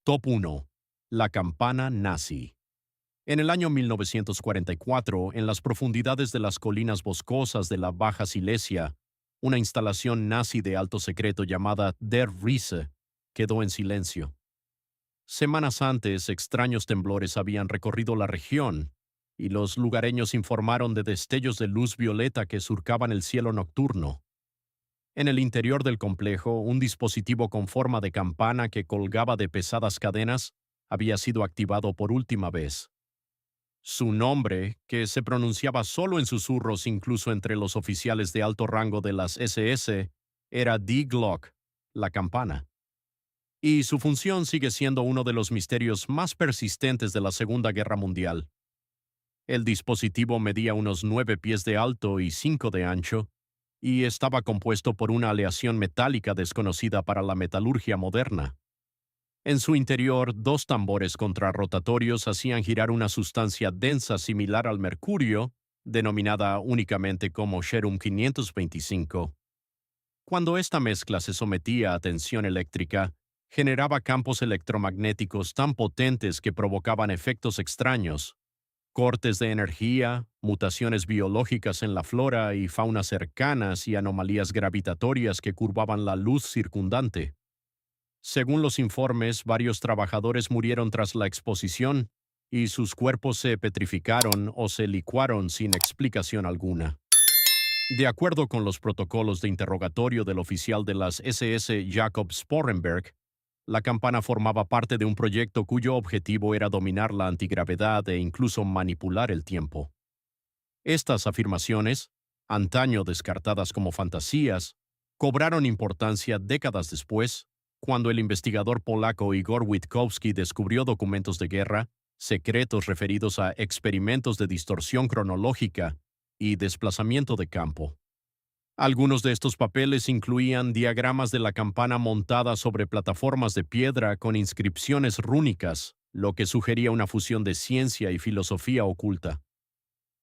Top 1. La campana nazi. En el año 1944, en las profundidades de las colinas boscosas de la Baja Silesia, una instalación nazi de alto secreto llamada Der Riese quedó en silencio. Semanas antes, extraños temblores habían recorrido la región, y los lugareños informaron de destellos de luz violeta que surcaban el cielo nocturno. En el interior del complejo, un dispositivo con forma de campana que colgaba de pesadas cadenas había sido activado por última vez. Su nombre, que se pronunciaba solo en susurros incluso entre los oficiales de alto rango de las SS, era Die Glock, la campana. Y su función sigue siendo uno de los misterios más persistentes de la Segunda Guerra Mundial. El dispositivo medía unos 9 pies de alto y 5 de ancho, y estaba compuesto por una aleación metálica desconocida para la metalurgia moderna. En su interior, dos tambores contrarrotatorios hacían girar una sustancia densa similar al mercurio, denominada únicamente como Serum 525. Cuando esta mezcla se sometía a tensión eléctrica, generaba campos electromagnéticos tan potentes que provocaban efectos extraños, cortes de energía, mutaciones biológicas en la flora y fauna cercanas y anomalías gravitatorias que curvaban la luz circundante. Según los informes, varios trabajadores murieron tras la exposición y sus cuerpos se petrificaron o se licuaron sin explicación alguna. De acuerdo con los protocolos de interrogatorio del oficial de las SS Jakob Sporrenberg, la campana formaba parte de un proyecto cuyo objetivo era dominar la antigravedad e incluso manipular el tiempo. Estas afirmaciones, antaño descartadas como fantasías, cobraron importancia décadas después, cuando el investigador polaco Igor Witkowski descubrió documentos de guerra, secretos referidos a experimentos de distorsión cronológica y desplazamiento de campo. Algunos de estos papeles incluían diagramas de la campana montada sobre plataformas de piedra con inscripciones rúnicas, lo que sugería una fusión de ciencia y filosofía oculta.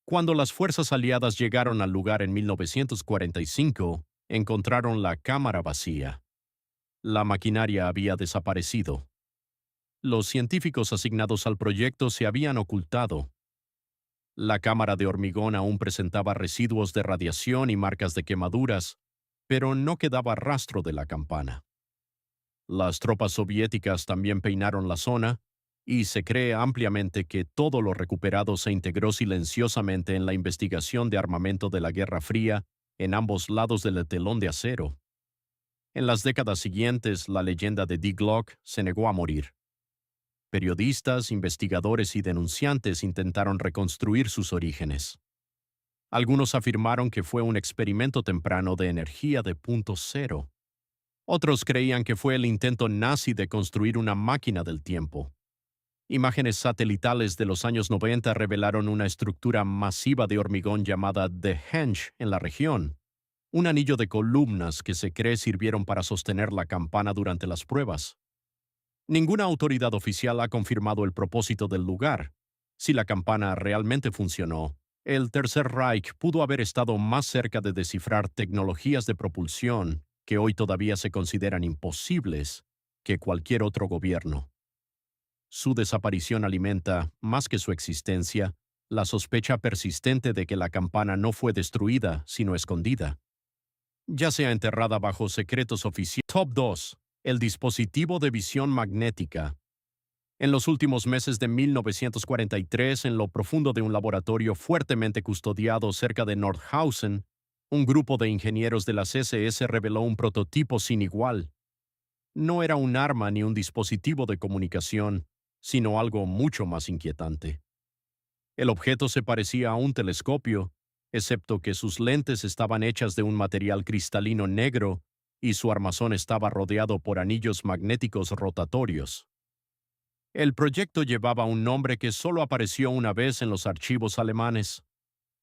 Cuando las fuerzas aliadas llegaron al lugar en 1945, encontraron la cámara vacía. La maquinaria había desaparecido. Los científicos asignados al proyecto se habían ocultado. La cámara de hormigón aún presentaba residuos de radiación y marcas de quemaduras, pero no quedaba rastro de la campana. Las tropas soviéticas también peinaron la zona, y se cree ampliamente que todo lo recuperado se integró silenciosamente en la investigación de armamento de la Guerra Fría en ambos lados del telón de acero. En las décadas siguientes, la leyenda de Die Glock se negó a morir. Periodistas, investigadores y denunciantes intentaron reconstruir sus orígenes. Algunos afirmaron que fue un experimento temprano de energía de punto cero. Otros creían que fue el intento nazi de construir una máquina del tiempo. Imágenes satelitales de los años 90 revelaron una estructura masiva de hormigón llamada The Henge en la región, un anillo de columnas que se cree sirvieron para sostener la campana durante las pruebas. Ninguna autoridad oficial ha confirmado el propósito del lugar. Si la campana realmente funcionó, el Tercer Reich pudo haber estado más cerca de descifrar tecnologías de propulsión que hoy todavía se consideran imposibles que cualquier otro gobierno. Su desaparición alimenta, más que su existencia, la sospecha persistente de que la campana no fue destruida, sino escondida, ya sea enterrada bajo secretos oficiales. Top 2. El dispositivo de visión magnética. En los últimos meses de 1943, en lo profundo de un laboratorio fuertemente custodiado cerca de Nordhausen, un grupo de ingenieros de las SS reveló un prototipo sin igual. No era un arma ni un dispositivo de comunicación, sino algo mucho más inquietante. El objeto se parecía a un telescopio, excepto que sus lentes estaban hechas de un material cristalino negro y su armazón estaba rodeado por anillos magnéticos rotatorios. El proyecto llevaba un nombre que solo apareció una vez en los archivos alemanes: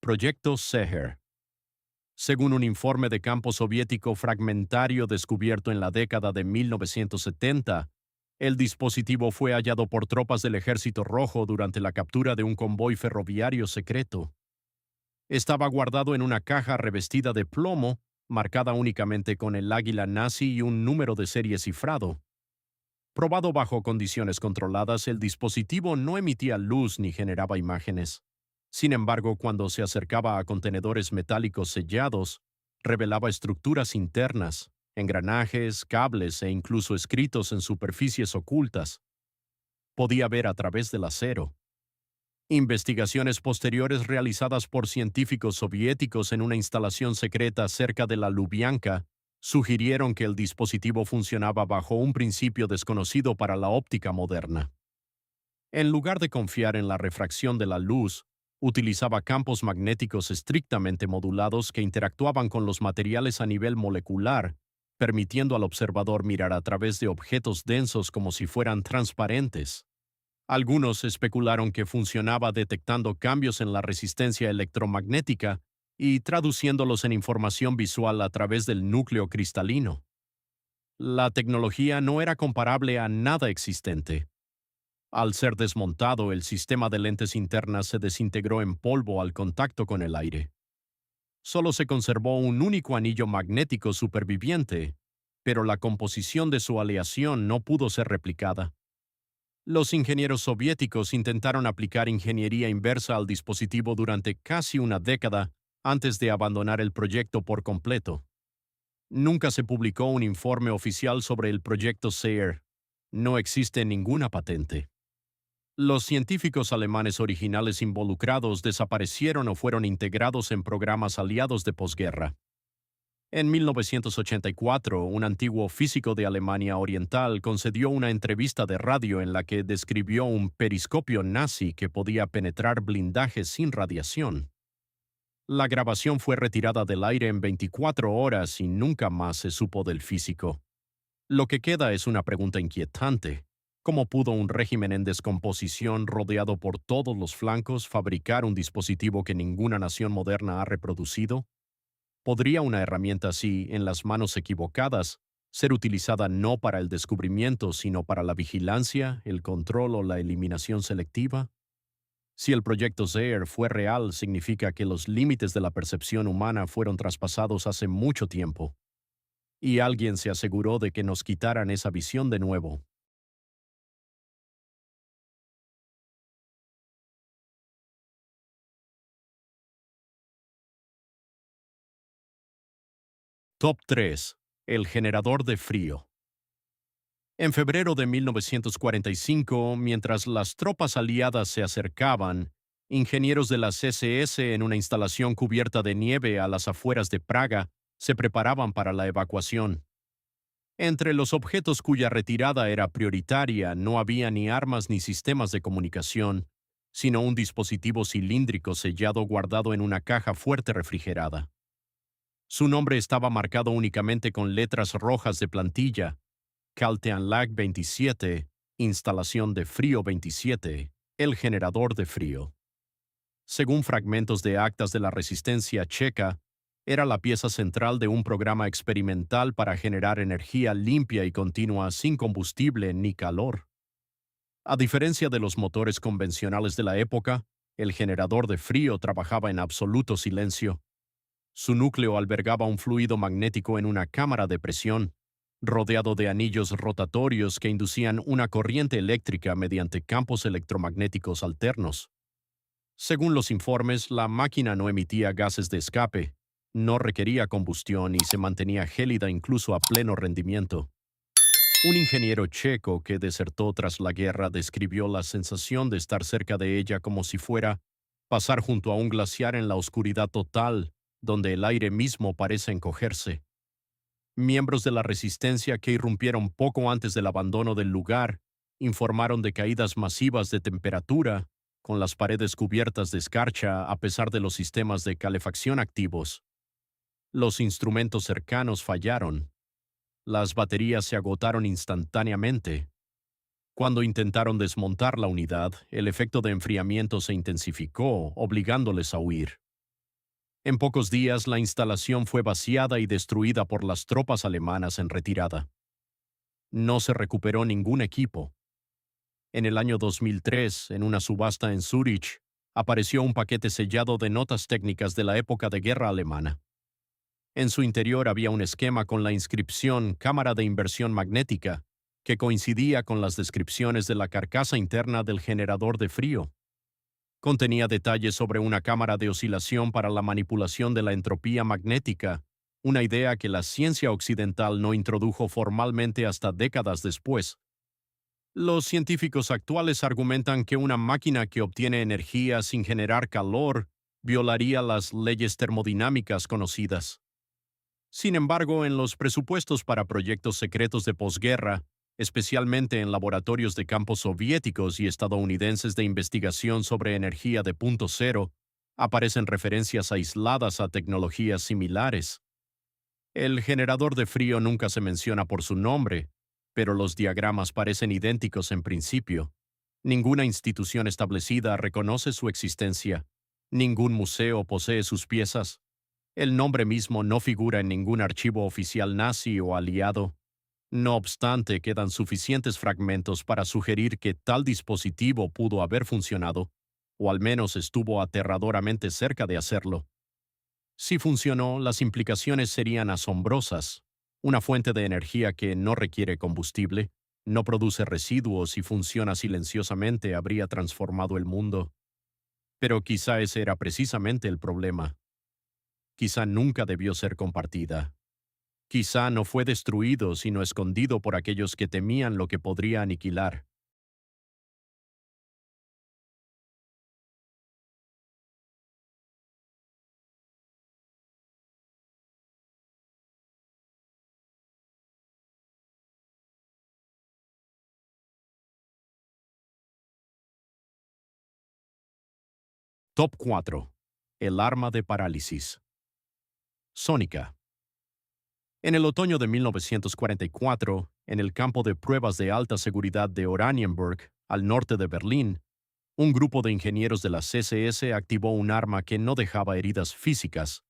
Proyecto Seher. Según un informe de campo soviético fragmentario descubierto en la década de 1970, el dispositivo fue hallado por tropas del Ejército Rojo durante la captura de un convoy ferroviario secreto. Estaba guardado en una caja revestida de plomo, marcada únicamente con el águila nazi y un número de serie cifrado. Probado bajo condiciones controladas, el dispositivo no emitía luz ni generaba imágenes. Sin embargo, cuando se acercaba a contenedores metálicos sellados, revelaba estructuras internas, engranajes, cables e incluso escritos en superficies ocultas. Podía ver a través del acero. Investigaciones posteriores realizadas por científicos soviéticos en una instalación secreta cerca de la Lubyanka sugirieron que el dispositivo funcionaba bajo un principio desconocido para la óptica moderna. En lugar de confiar en la refracción de la luz, utilizaba campos magnéticos estrictamente modulados que interactuaban con los materiales a nivel molecular, permitiendo al observador mirar a través de objetos densos como si fueran transparentes. Algunos especularon que funcionaba detectando cambios en la resistencia electromagnética y traduciéndolos en información visual a través del núcleo cristalino. La tecnología no era comparable a nada existente. Al ser desmontado, el sistema de lentes internas se desintegró en polvo al contacto con el aire. Solo se conservó un único anillo magnético superviviente, pero la composición de su aleación no pudo ser replicada. Los ingenieros soviéticos intentaron aplicar ingeniería inversa al dispositivo durante casi una década antes de abandonar el proyecto por completo. Nunca se publicó un informe oficial sobre el proyecto SEER. No existe ninguna patente. Los científicos alemanes originales involucrados desaparecieron o fueron integrados en programas aliados de posguerra. En 1984, un antiguo físico de Alemania Oriental concedió una entrevista de radio en la que describió un periscopio nazi que podía penetrar blindajes sin radiación. La grabación fue retirada del aire en 24 horas y nunca más se supo del físico. Lo que queda es una pregunta inquietante. ¿Cómo pudo un régimen en descomposición rodeado por todos los flancos fabricar un dispositivo que ninguna nación moderna ha reproducido? ¿Podría una herramienta así, en las manos equivocadas, ser utilizada no para el descubrimiento, sino para la vigilancia, el control o la eliminación selectiva? Si el proyecto SEER fue real, significa que los límites de la percepción humana fueron traspasados hace mucho tiempo. Y alguien se aseguró de que nos quitaran esa visión de nuevo. Top 3. El generador de frío. En febrero de 1945, mientras las tropas aliadas se acercaban, ingenieros de la CSS en una instalación cubierta de nieve a las afueras de Praga se preparaban para la evacuación. Entre los objetos cuya retirada era prioritaria no había ni armas ni sistemas de comunicación, sino un dispositivo cilíndrico sellado guardado en una caja fuerte refrigerada. Su nombre estaba marcado únicamente con letras rojas de plantilla: Kalteanlag 27, instalación de frío 27, el generador de frío. Según fragmentos de actas de la resistencia checa, era la pieza central de un programa experimental para generar energía limpia y continua sin combustible ni calor. A diferencia de los motores convencionales de la época, el generador de frío trabajaba en absoluto silencio. Su núcleo albergaba un fluido magnético en una cámara de presión, rodeado de anillos rotatorios que inducían una corriente eléctrica mediante campos electromagnéticos alternos. Según los informes, la máquina no emitía gases de escape, no requería combustión y se mantenía gélida incluso a pleno rendimiento. Un ingeniero checo que desertó tras la guerra describió la sensación de estar cerca de ella como si fuera pasar junto a un glaciar en la oscuridad total, donde el aire mismo parece encogerse. Miembros de la resistencia que irrumpieron poco antes del abandono del lugar informaron de caídas masivas de temperatura, con las paredes cubiertas de escarcha a pesar de los sistemas de calefacción activos. Los instrumentos cercanos fallaron. Las baterías se agotaron instantáneamente. Cuando intentaron desmontar la unidad, el efecto de enfriamiento se intensificó, obligándoles a huir. En pocos días, la instalación fue vaciada y destruida por las tropas alemanas en retirada. No se recuperó ningún equipo. En el año 2003, en una subasta en Zúrich, apareció un paquete sellado de notas técnicas de la época de guerra alemana. En su interior había un esquema con la inscripción Cámara de Inversión Magnética que coincidía con las descripciones de la carcasa interna del generador de frío. Contenía detalles sobre una cámara de oscilación para la manipulación de la entropía magnética, una idea que la ciencia occidental no introdujo formalmente hasta décadas después. Los científicos actuales argumentan que una máquina que obtiene energía sin generar calor violaría las leyes termodinámicas conocidas. Sin embargo, en los presupuestos para proyectos secretos de posguerra, especialmente en laboratorios de campos soviéticos y estadounidenses de investigación sobre energía de punto cero, aparecen referencias aisladas a tecnologías similares. El generador de frío nunca se menciona por su nombre, pero los diagramas parecen idénticos en principio. Ninguna institución establecida reconoce su existencia. Ningún museo posee sus piezas. El nombre mismo no figura en ningún archivo oficial nazi o aliado. No obstante, quedan suficientes fragmentos para sugerir que tal dispositivo pudo haber funcionado, o al menos estuvo aterradoramente cerca de hacerlo. Si funcionó, las implicaciones serían asombrosas. Una fuente de energía que no requiere combustible, no produce residuos y funciona silenciosamente habría transformado el mundo. Pero quizá ese era precisamente el problema. Quizá nunca debió ser compartida. Quizá no fue destruido, sino escondido por aquellos que temían lo que podría aniquilar. Top 4. El arma de parálisis. Sónica. En el otoño de 1944, en el campo de pruebas de alta seguridad de Oranienburg, al norte de Berlín, un grupo de ingenieros de la CSS activó un arma que no dejaba heridas físicas,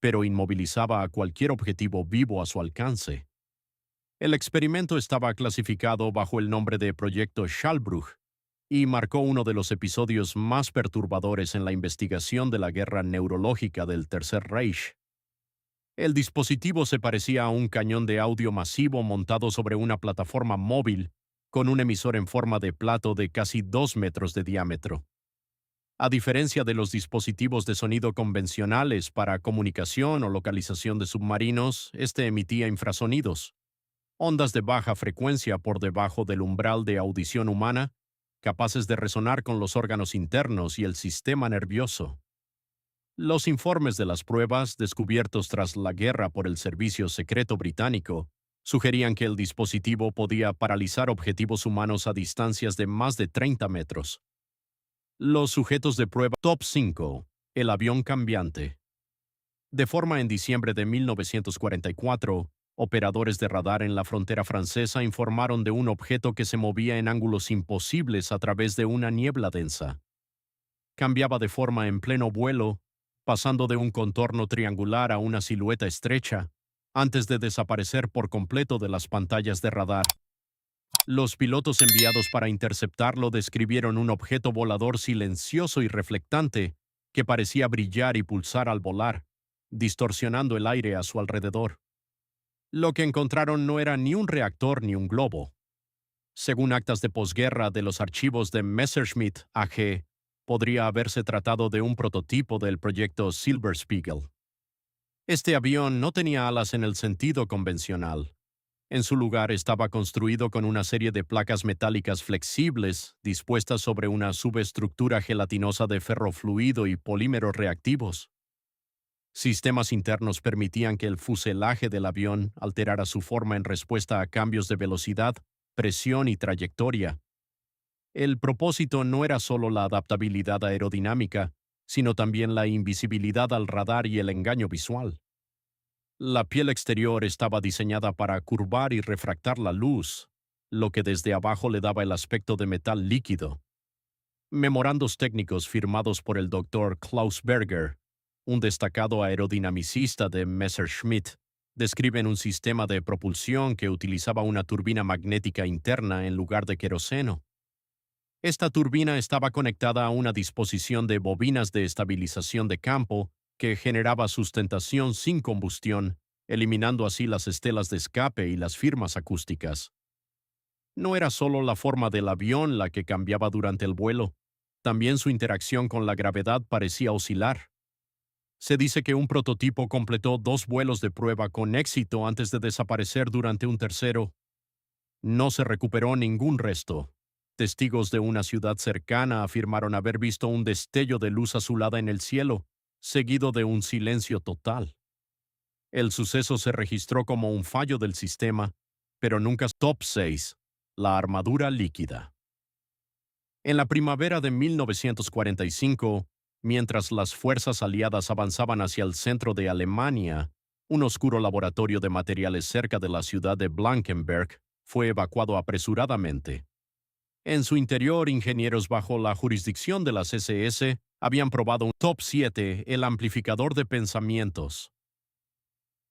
pero inmovilizaba a cualquier objetivo vivo a su alcance. El experimento estaba clasificado bajo el nombre de Proyecto Schallbruch y marcó uno de los episodios más perturbadores en la investigación de la guerra neurológica del Tercer Reich. El dispositivo se parecía a un cañón de audio masivo montado sobre una plataforma móvil con un emisor en forma de plato de casi 2 metros de diámetro. A diferencia de los dispositivos de sonido convencionales para comunicación o localización de submarinos, este emitía infrasonidos, ondas de baja frecuencia por debajo del umbral de audición humana, capaces de resonar con los órganos internos y el sistema nervioso. Los informes de las pruebas, descubiertos tras la guerra por el Servicio Secreto Británico, sugerían que el dispositivo podía paralizar objetivos humanos a distancias de más de 30 metros. Los sujetos de prueba Top 5. El avión cambiante. De forma en diciembre de 1944, operadores de radar en la frontera francesa informaron de un objeto que se movía en ángulos imposibles a través de una niebla densa. Cambiaba de forma en pleno vuelo, pasando de un contorno triangular a una silueta estrecha, antes de desaparecer por completo de las pantallas de radar. Los pilotos enviados para interceptarlo describieron un objeto volador silencioso y reflectante que parecía brillar y pulsar al volar, distorsionando el aire a su alrededor. Lo que encontraron no era ni un reactor ni un globo. Según actas de posguerra de los archivos de Messerschmitt AG, podría haberse tratado de un prototipo del proyecto Silberspiegel. Este avión no tenía alas en el sentido convencional. En su lugar estaba construido con una serie de placas metálicas flexibles dispuestas sobre una subestructura gelatinosa de ferrofluido y polímeros reactivos. Sistemas internos permitían que el fuselaje del avión alterara su forma en respuesta a cambios de velocidad, presión y trayectoria. El propósito no era solo la adaptabilidad aerodinámica, sino también la invisibilidad al radar y el engaño visual. La piel exterior estaba diseñada para curvar y refractar la luz, lo que desde abajo le daba el aspecto de metal líquido. Memorandos técnicos firmados por el Dr. Klaus Berger, un destacado aerodinamicista de Messerschmitt, describen un sistema de propulsión que utilizaba una turbina magnética interna en lugar de queroseno. Esta turbina estaba conectada a una disposición de bobinas de estabilización de campo que generaba sustentación sin combustión, eliminando así las estelas de escape y las firmas acústicas. No era solo la forma del avión la que cambiaba durante el vuelo, también su interacción con la gravedad parecía oscilar. Se dice que un prototipo completó 2 vuelos de prueba con éxito antes de desaparecer durante un tercero. No se recuperó ningún resto. Testigos de una ciudad cercana afirmaron haber visto un destello de luz azulada en el cielo, seguido de un silencio total. El suceso se registró como un fallo del sistema, pero nunca. Top 6. La armadura líquida. En la primavera de 1945, mientras las fuerzas aliadas avanzaban hacia el centro de Alemania, un oscuro laboratorio de materiales cerca de la ciudad de Blankenberg fue evacuado apresuradamente. En su interior, ingenieros bajo la jurisdicción de las SS habían probado un Top 7, el amplificador de pensamientos.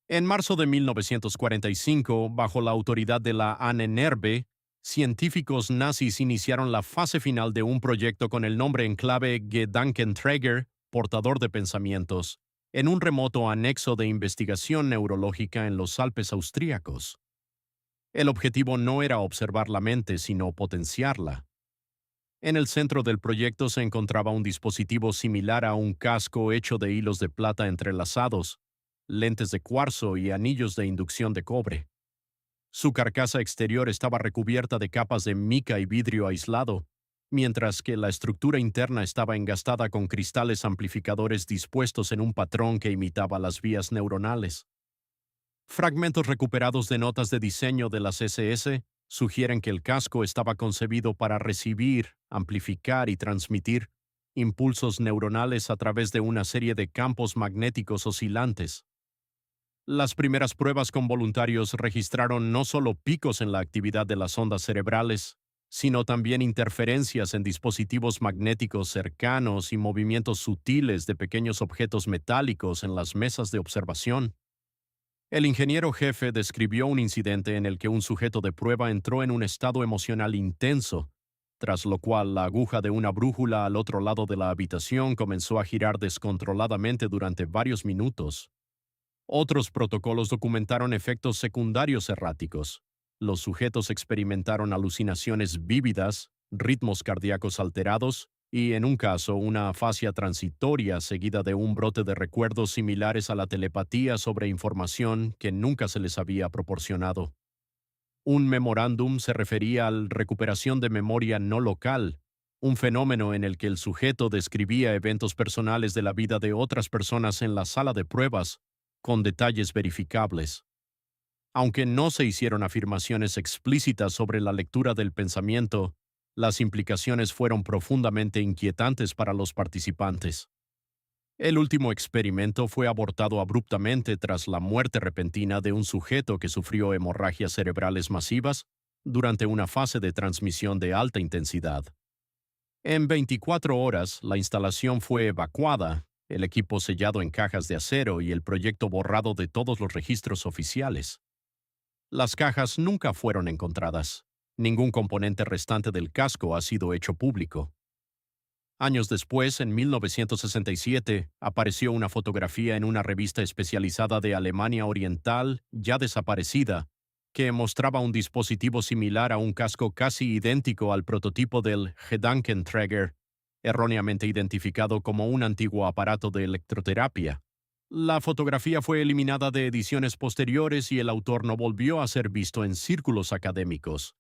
En marzo de 1945, bajo la autoridad de la Ahnenerbe, científicos nazis iniciaron la fase final de un proyecto con el nombre en clave Gedankenträger, portador de pensamientos, en un remoto anexo de investigación neurológica en los Alpes austríacos. El objetivo no era observar la mente, sino potenciarla. En el centro del proyecto se encontraba un dispositivo similar a un casco hecho de hilos de plata entrelazados, lentes de cuarzo y anillos de inducción de cobre. Su carcasa exterior estaba recubierta de capas de mica y vidrio aislado, mientras que la estructura interna estaba engastada con cristales amplificadores dispuestos en un patrón que imitaba las vías neuronales. Fragmentos recuperados de notas de diseño de las SS sugieren que el casco estaba concebido para recibir, amplificar y transmitir impulsos neuronales a través de una serie de campos magnéticos oscilantes. Las primeras pruebas con voluntarios registraron no solo picos en la actividad de las ondas cerebrales, sino también interferencias en dispositivos magnéticos cercanos y movimientos sutiles de pequeños objetos metálicos en las mesas de observación. El ingeniero jefe describió un incidente en el que un sujeto de prueba entró en un estado emocional intenso, tras lo cual la aguja de una brújula al otro lado de la habitación comenzó a girar descontroladamente durante varios minutos. Otros protocolos documentaron efectos secundarios erráticos. Los sujetos experimentaron alucinaciones vívidas, ritmos cardíacos alterados y, en un caso, una afasia transitoria seguida de un brote de recuerdos similares a la telepatía sobre información que nunca se les había proporcionado. Un memorándum se refería a la recuperación de memoria no local, un fenómeno en el que el sujeto describía eventos personales de la vida de otras personas en la sala de pruebas, con detalles verificables. Aunque no se hicieron afirmaciones explícitas sobre la lectura del pensamiento, las implicaciones fueron profundamente inquietantes para los participantes. El último experimento fue abortado abruptamente tras la muerte repentina de un sujeto que sufrió hemorragias cerebrales masivas durante una fase de transmisión de alta intensidad. En 24 horas, la instalación fue evacuada, el equipo sellado en cajas de acero y el proyecto borrado de todos los registros oficiales. Las cajas nunca fueron encontradas. Ningún componente restante del casco ha sido hecho público. Años después, en 1967, apareció una fotografía en una revista especializada de Alemania Oriental, ya desaparecida, que mostraba un dispositivo similar a un casco casi idéntico al prototipo del Gedankenträger, erróneamente identificado como un antiguo aparato de electroterapia. La fotografía fue eliminada de ediciones posteriores y el autor no volvió a ser visto en círculos académicos.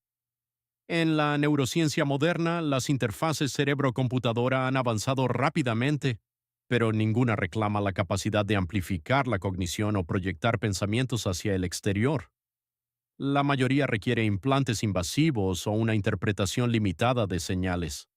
En la neurociencia moderna, las interfaces cerebro-computadora han avanzado rápidamente, pero ninguna reclama la capacidad de amplificar la cognición o proyectar pensamientos hacia el exterior. La mayoría requiere implantes invasivos o una interpretación limitada de señales.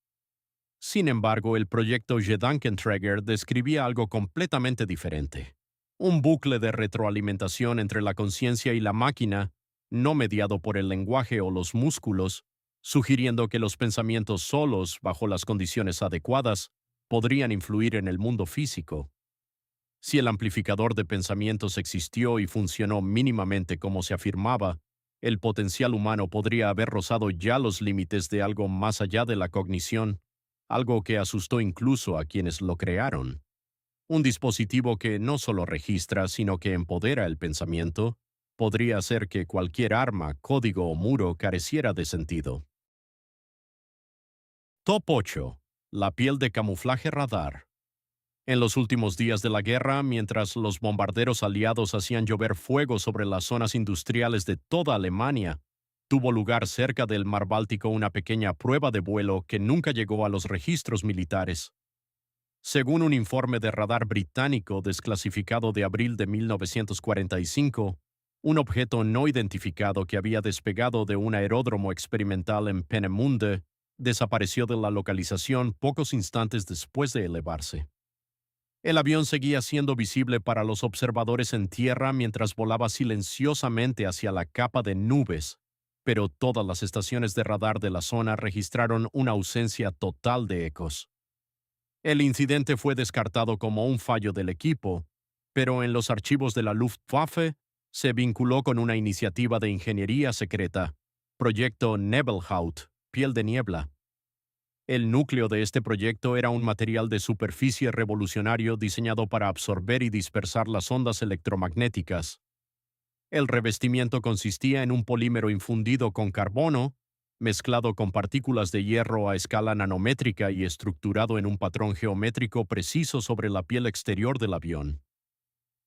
Sin embargo, el proyecto Gedankenträger describía algo completamente diferente. Un bucle de retroalimentación entre la conciencia y la máquina, no mediado por el lenguaje o los músculos, sugiriendo que los pensamientos solos, bajo las condiciones adecuadas, podrían influir en el mundo físico. Si el amplificador de pensamientos existió y funcionó mínimamente como se afirmaba, el potencial humano podría haber rozado ya los límites de algo más allá de la cognición, algo que asustó incluso a quienes lo crearon. Un dispositivo que no solo registra, sino que empodera el pensamiento, Podría hacer que cualquier arma, código o muro careciera de sentido. Top 8. La piel de camuflaje radar. En los últimos días de la guerra, mientras los bombarderos aliados hacían llover fuego sobre las zonas industriales de toda Alemania, tuvo lugar cerca del Mar Báltico una pequeña prueba de vuelo que nunca llegó a los registros militares. Según un informe de radar británico desclasificado de abril de 1945, un objeto no identificado que había despegado de un aeródromo experimental en Peenemünde desapareció de la localización pocos instantes después de elevarse. El avión seguía siendo visible para los observadores en tierra mientras volaba silenciosamente hacia la capa de nubes, pero todas las estaciones de radar de la zona registraron una ausencia total de ecos. El incidente fue descartado como un fallo del equipo, pero en los archivos de la Luftwaffe se vinculó con una iniciativa de ingeniería secreta, Proyecto Nebelhaut, piel de niebla. El núcleo de este proyecto era un material de superficie revolucionario diseñado para absorber y dispersar las ondas electromagnéticas. El revestimiento consistía en un polímero infundido con carbono, mezclado con partículas de hierro a escala nanométrica y estructurado en un patrón geométrico preciso sobre la piel exterior del avión.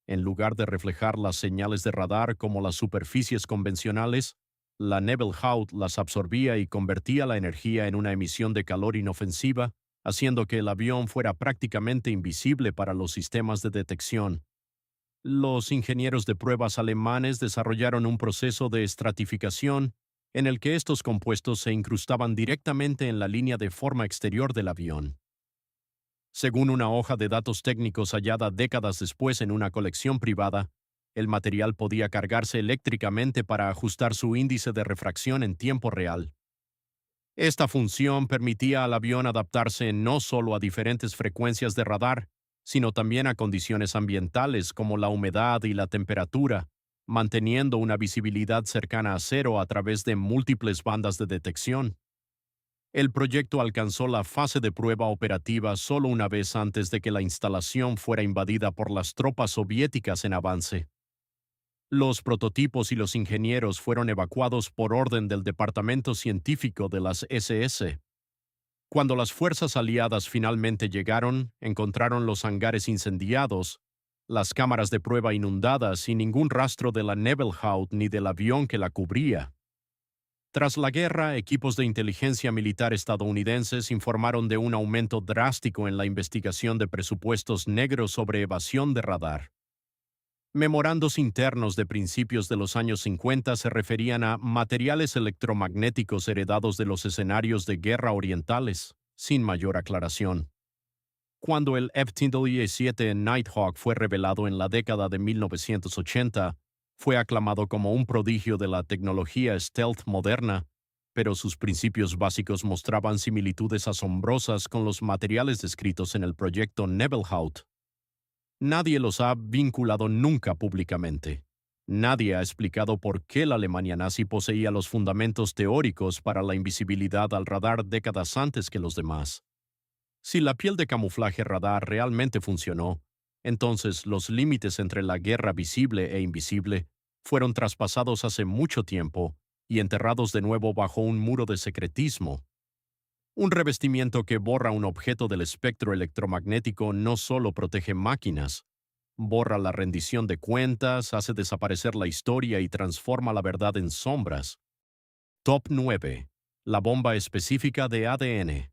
En lugar de reflejar las señales de radar como las superficies convencionales, la Nebelhaut las absorbía y convertía la energía en una emisión de calor inofensiva, haciendo que el avión fuera prácticamente invisible para los sistemas de detección. Los ingenieros de pruebas alemanes desarrollaron un proceso de estratificación en el que estos compuestos se incrustaban directamente en la línea de forma exterior del avión. Según una hoja de datos técnicos hallada décadas después en una colección privada, el material podía cargarse eléctricamente para ajustar su índice de refracción en tiempo real. Esta función permitía al avión adaptarse no solo a diferentes frecuencias de radar, sino también a condiciones ambientales como la humedad y la temperatura, manteniendo una visibilidad cercana a cero a través de múltiples bandas de detección. El proyecto alcanzó la fase de prueba operativa solo una vez antes de que la instalación fuera invadida por las tropas soviéticas en avance. Los prototipos y los ingenieros fueron evacuados por orden del Departamento Científico de las SS. Cuando las fuerzas aliadas finalmente llegaron, encontraron los hangares incendiados, las cámaras de prueba inundadas y ningún rastro de la Nebelhaut ni del avión que la cubría. Tras la guerra, equipos de inteligencia militar estadounidenses informaron de un aumento drástico en la investigación de presupuestos negros sobre evasión de radar. Memorandos internos de principios de los años 50 se referían a materiales electromagnéticos heredados de los escenarios de guerra orientales, sin mayor aclaración. Cuando el F-7 Nighthawk fue revelado en la década de 1980, fue aclamado como un prodigio de la tecnología stealth moderna, pero sus principios básicos mostraban similitudes asombrosas con los materiales descritos en el proyecto Nebelhaut. Nadie los ha vinculado nunca públicamente. Nadie ha explicado por qué la Alemania nazi poseía los fundamentos teóricos para la invisibilidad al radar décadas antes que los demás. Si la piel de camuflaje radar realmente funcionó, entonces los límites entre la guerra visible e invisible fueron traspasados hace mucho tiempo y enterrados de nuevo bajo un muro de secretismo. Un revestimiento que borra un objeto del espectro electromagnético no solo protege máquinas, borra la rendición de cuentas, hace desaparecer la historia y transforma la verdad en sombras. Top 9. La bomba específica de ADN.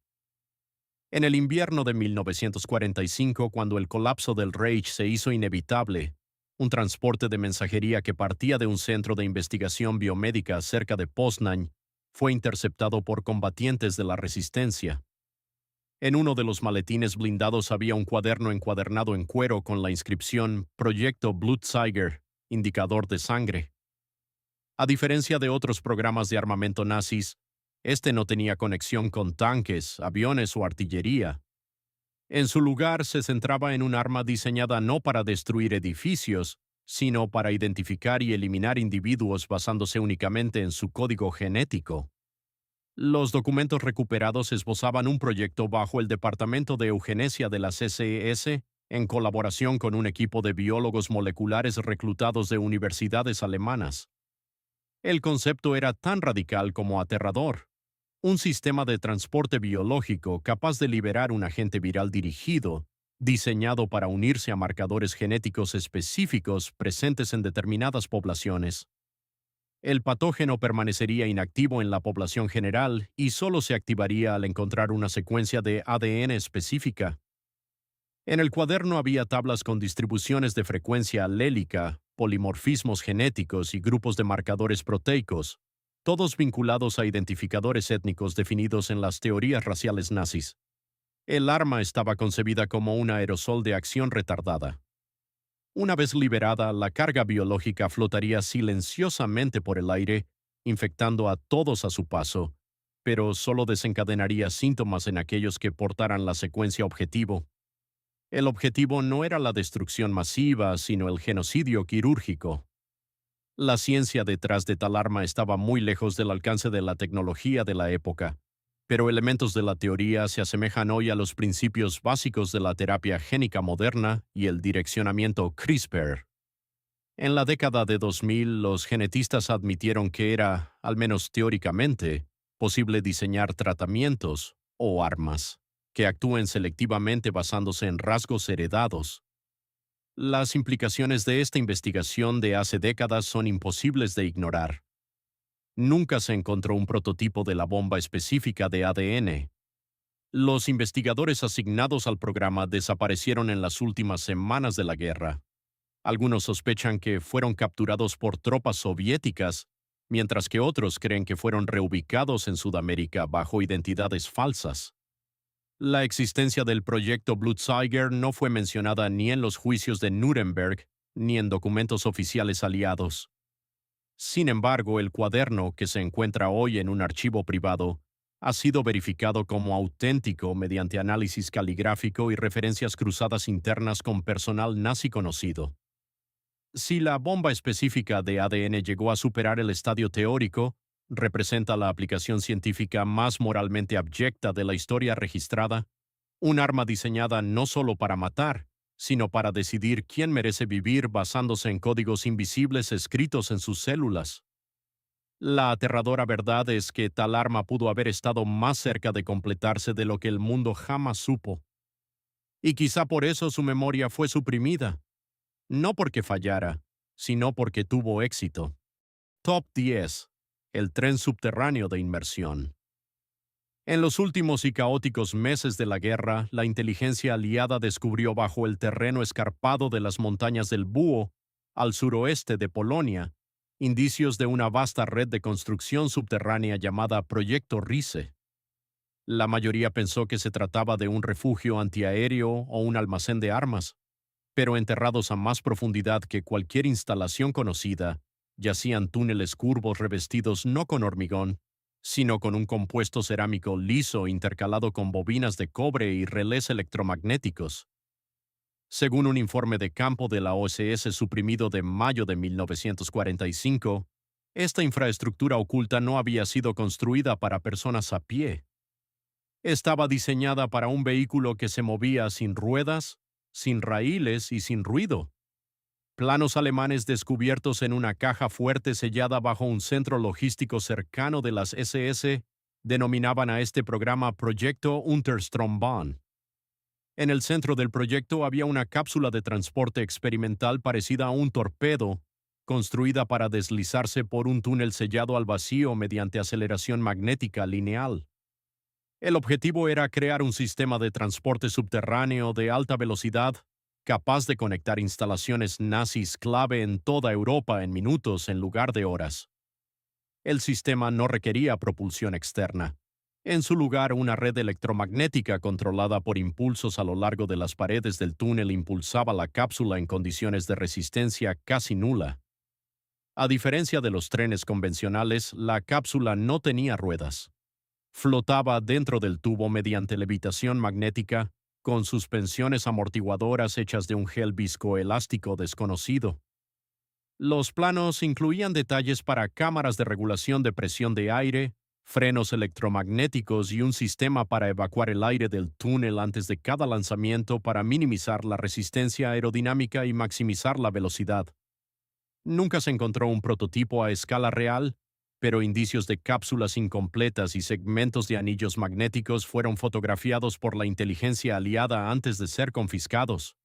En el invierno de 1945, cuando el colapso del Reich se hizo inevitable, un transporte de mensajería que partía de un centro de investigación biomédica cerca de Poznań fue interceptado por combatientes de la resistencia. En uno de los maletines blindados había un cuaderno encuadernado en cuero con la inscripción Proyecto Blutzeiger, indicador de sangre. A diferencia de otros programas de armamento nazis, este no tenía conexión con tanques, aviones o artillería. En su lugar se centraba en un arma diseñada no para destruir edificios, sino para identificar y eliminar individuos basándose únicamente en su código genético. Los documentos recuperados esbozaban un proyecto bajo el Departamento de Eugenesia de la CSS en colaboración con un equipo de biólogos moleculares reclutados de universidades alemanas. El concepto era tan radical como aterrador. Un sistema de transporte biológico capaz de liberar un agente viral dirigido, diseñado para unirse a marcadores genéticos específicos presentes en determinadas poblaciones. El patógeno permanecería inactivo en la población general y solo se activaría al encontrar una secuencia de ADN específica. En el cuaderno había tablas con distribuciones de frecuencia alélica, polimorfismos genéticos y grupos de marcadores proteicos, todos vinculados a identificadores étnicos definidos en las teorías raciales nazis. El arma estaba concebida como un aerosol de acción retardada. Una vez liberada, la carga biológica flotaría silenciosamente por el aire, infectando a todos a su paso, pero solo desencadenaría síntomas en aquellos que portaran la secuencia objetivo. El objetivo no era la destrucción masiva, sino el genocidio quirúrgico. La ciencia detrás de tal arma estaba muy lejos del alcance de la tecnología de la época, pero elementos de la teoría se asemejan hoy a los principios básicos de la terapia génica moderna y el direccionamiento CRISPR. En la década de 2000, los genetistas admitieron que era, al menos teóricamente, posible diseñar tratamientos o armas que actúen selectivamente basándose en rasgos heredados. Las implicaciones de esta investigación de hace décadas son imposibles de ignorar. Nunca se encontró un prototipo de la bomba específica de ADN. Los investigadores asignados al programa desaparecieron en las últimas semanas de la guerra. Algunos sospechan que fueron capturados por tropas soviéticas, mientras que otros creen que fueron reubicados en Sudamérica bajo identidades falsas. La existencia del proyecto Blutseiger no fue mencionada ni en los juicios de Nuremberg ni en documentos oficiales aliados. Sin embargo, el cuaderno, que se encuentra hoy en un archivo privado, ha sido verificado como auténtico mediante análisis caligráfico y referencias cruzadas internas con personal nazi conocido. Si la bomba específica de ADN llegó a superar el estadio teórico, representa la aplicación científica más moralmente abyecta de la historia registrada, un arma diseñada no solo para matar, sino para decidir quién merece vivir basándose en códigos invisibles escritos en sus células. La aterradora verdad es que tal arma pudo haber estado más cerca de completarse de lo que el mundo jamás supo. Y quizá por eso su memoria fue suprimida, no porque fallara, sino porque tuvo éxito. Top 10. El tren subterráneo de inmersión. En los últimos y caóticos meses de la guerra, la inteligencia aliada descubrió bajo el terreno escarpado de las montañas del Búho, al suroeste de Polonia, indicios de una vasta red de construcción subterránea llamada Proyecto Rice. La mayoría pensó que se trataba de un refugio antiaéreo o un almacén de armas, pero enterrados a más profundidad que cualquier instalación conocida, yacían túneles curvos revestidos no con hormigón, sino con un compuesto cerámico liso intercalado con bobinas de cobre y relés electromagnéticos. Según un informe de campo de la OSS suprimido de mayo de 1945, esta infraestructura oculta no había sido construida para personas a pie. Estaba diseñada para un vehículo que se movía sin ruedas, sin raíles y sin ruido. Planos alemanes descubiertos en una caja fuerte sellada bajo un centro logístico cercano de las SS denominaban a este programa Proyecto Unterstrombahn. En el centro del proyecto había una cápsula de transporte experimental parecida a un torpedo, construida para deslizarse por un túnel sellado al vacío mediante aceleración magnética lineal. El objetivo era crear un sistema de transporte subterráneo de alta velocidad capaz de conectar instalaciones nazis clave en toda Europa en minutos en lugar de horas. El sistema no requería propulsión externa. En su lugar, una red electromagnética controlada por impulsos a lo largo de las paredes del túnel impulsaba la cápsula en condiciones de resistencia casi nula. A diferencia de los trenes convencionales, la cápsula no tenía ruedas. Flotaba dentro del tubo mediante levitación magnética, con suspensiones amortiguadoras hechas de un gel viscoelástico desconocido. Los planos incluían detalles para cámaras de regulación de presión de aire, frenos electromagnéticos y un sistema para evacuar el aire del túnel antes de cada lanzamiento para minimizar la resistencia aerodinámica y maximizar la velocidad. Nunca se encontró un prototipo a escala real, pero indicios de cápsulas incompletas y segmentos de anillos magnéticos fueron fotografiados por la inteligencia aliada antes de ser confiscados.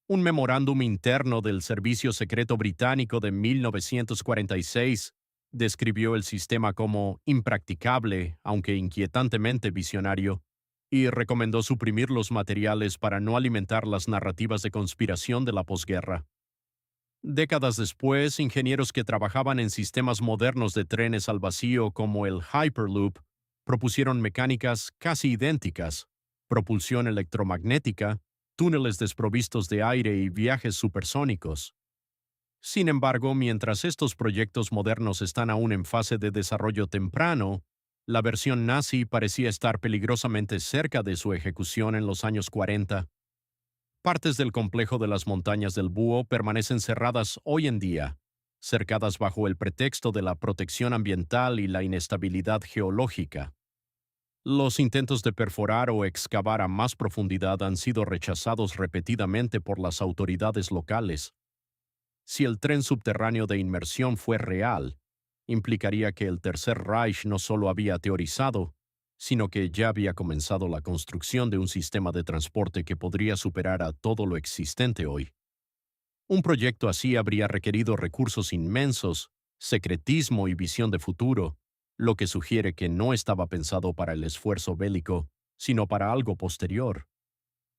Un memorándum interno del Servicio Secreto Británico de 1946 describió el sistema como impracticable, aunque inquietantemente visionario, y recomendó suprimir los materiales para no alimentar las narrativas de conspiración de la posguerra. Décadas después, ingenieros que trabajaban en sistemas modernos de trenes al vacío como el Hyperloop propusieron mecánicas casi idénticas, propulsión electromagnética, túneles desprovistos de aire y viajes supersónicos. Sin embargo, mientras estos proyectos modernos están aún en fase de desarrollo temprano, la versión nazi parecía estar peligrosamente cerca de su ejecución en los años 40. Partes del complejo de las montañas del Búho permanecen cerradas hoy en día, cercadas bajo el pretexto de la protección ambiental y la inestabilidad geológica. Los intentos de perforar o excavar a más profundidad han sido rechazados repetidamente por las autoridades locales. Si el tren subterráneo de inmersión fue real, implicaría que el Tercer Reich no solo había teorizado, sino que ya había comenzado la construcción de un sistema de transporte que podría superar a todo lo existente hoy. Un proyecto así habría requerido recursos inmensos, secretismo y visión de futuro, lo que sugiere que no estaba pensado para el esfuerzo bélico, sino para algo posterior.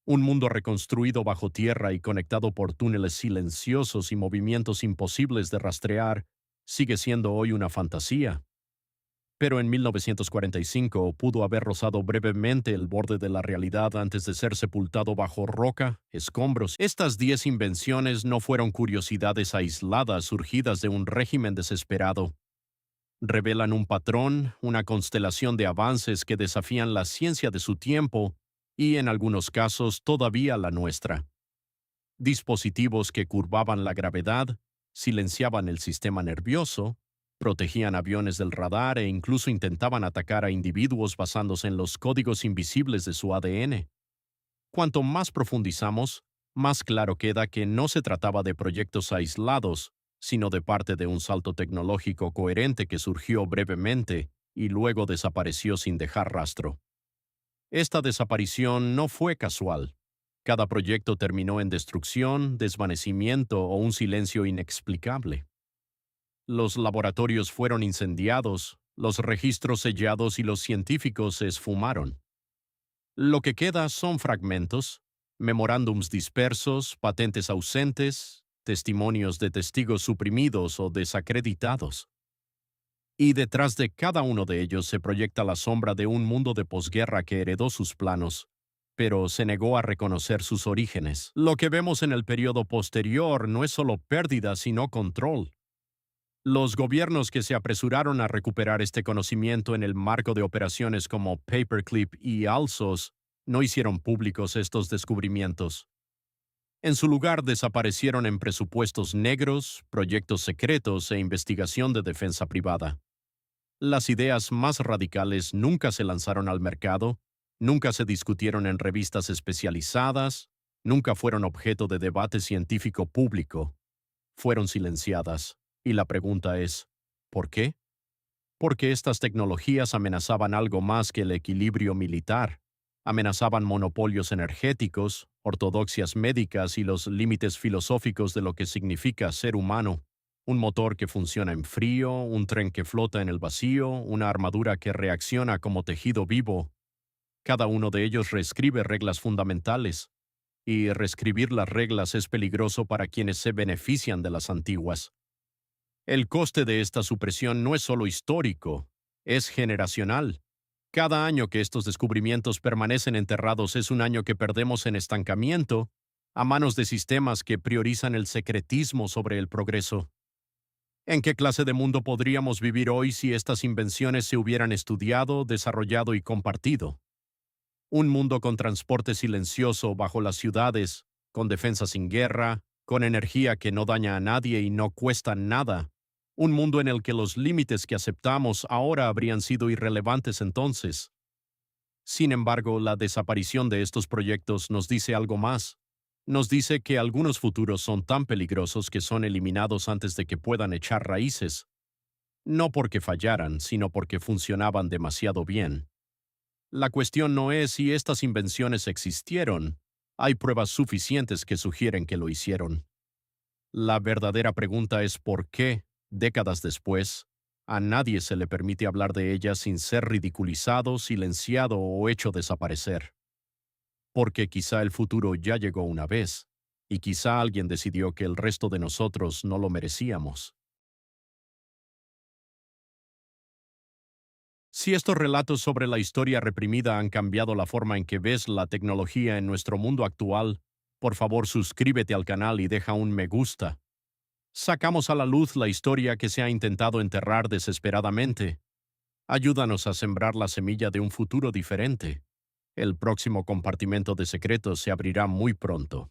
Un mundo reconstruido bajo tierra y conectado por túneles silenciosos y movimientos imposibles de rastrear sigue siendo hoy una fantasía. Pero en 1945 pudo haber rozado brevemente el borde de la realidad antes de ser sepultado bajo roca, escombros. Estas 10 invenciones no fueron curiosidades aisladas surgidas de un régimen desesperado. Revelan un patrón, una constelación de avances que desafían la ciencia de su tiempo y, en algunos casos, todavía la nuestra. Dispositivos que curvaban la gravedad, silenciaban el sistema nervioso, protegían aviones del radar e incluso intentaban atacar a individuos basándose en los códigos invisibles de su ADN. Cuanto más profundizamos, más claro queda que no se trataba de proyectos aislados, sino de parte de un salto tecnológico coherente que surgió brevemente y luego desapareció sin dejar rastro. Esta desaparición no fue casual. Cada proyecto terminó en destrucción, desvanecimiento o un silencio inexplicable. Los laboratorios fueron incendiados, los registros sellados y los científicos se esfumaron. Lo que queda son fragmentos, memorándums dispersos, patentes ausentes, testimonios de testigos suprimidos o desacreditados. Y detrás de cada uno de ellos se proyecta la sombra de un mundo de posguerra que heredó sus planos, pero se negó a reconocer sus orígenes. Lo que vemos en el periodo posterior no es solo pérdida, sino control. Los gobiernos que se apresuraron a recuperar este conocimiento en el marco de operaciones como Paperclip y Alsos no hicieron públicos estos descubrimientos. En su lugar desaparecieron en presupuestos negros, proyectos secretos e investigación de defensa privada. Las ideas más radicales nunca se lanzaron al mercado, nunca se discutieron en revistas especializadas, nunca fueron objeto de debate científico público. Fueron silenciadas. Y la pregunta es, ¿por qué? Porque estas tecnologías amenazaban algo más que el equilibrio militar. Amenazaban monopolios energéticos, ortodoxias médicas y los límites filosóficos de lo que significa ser humano. Un motor que funciona en frío, un tren que flota en el vacío, una armadura que reacciona como tejido vivo. Cada uno de ellos reescribe reglas fundamentales. Y reescribir las reglas es peligroso para quienes se benefician de las antiguas. El coste de esta supresión no es solo histórico, es generacional. Cada año que estos descubrimientos permanecen enterrados es un año que perdemos en estancamiento a manos de sistemas que priorizan el secretismo sobre el progreso. ¿En qué clase de mundo podríamos vivir hoy si estas invenciones se hubieran estudiado, desarrollado y compartido? Un mundo con transporte silencioso bajo las ciudades, con defensa sin guerra, con energía que no daña a nadie y no cuesta nada, Un mundo en el que los límites que aceptamos ahora habrían sido irrelevantes entonces. Sin embargo, la desaparición de estos proyectos nos dice algo más. Nos dice que algunos futuros son tan peligrosos que son eliminados antes de que puedan echar raíces, no porque fallaran, sino porque funcionaban demasiado bien. La cuestión no es si estas invenciones existieron. Hay pruebas suficientes que sugieren que lo hicieron. La verdadera pregunta es por qué, décadas después, a nadie se le permite hablar de ellas sin ser ridiculizado, silenciado o hecho desaparecer. Porque quizá el futuro ya llegó una vez, y quizá alguien decidió que el resto de nosotros no lo merecíamos. Si estos relatos sobre la historia reprimida han cambiado la forma en que ves la tecnología en nuestro mundo actual, por favor suscríbete al canal y deja un me gusta. Sacamos a la luz la historia que se ha intentado enterrar desesperadamente. Ayúdanos a sembrar la semilla de un futuro diferente. El próximo compartimento de secretos se abrirá muy pronto.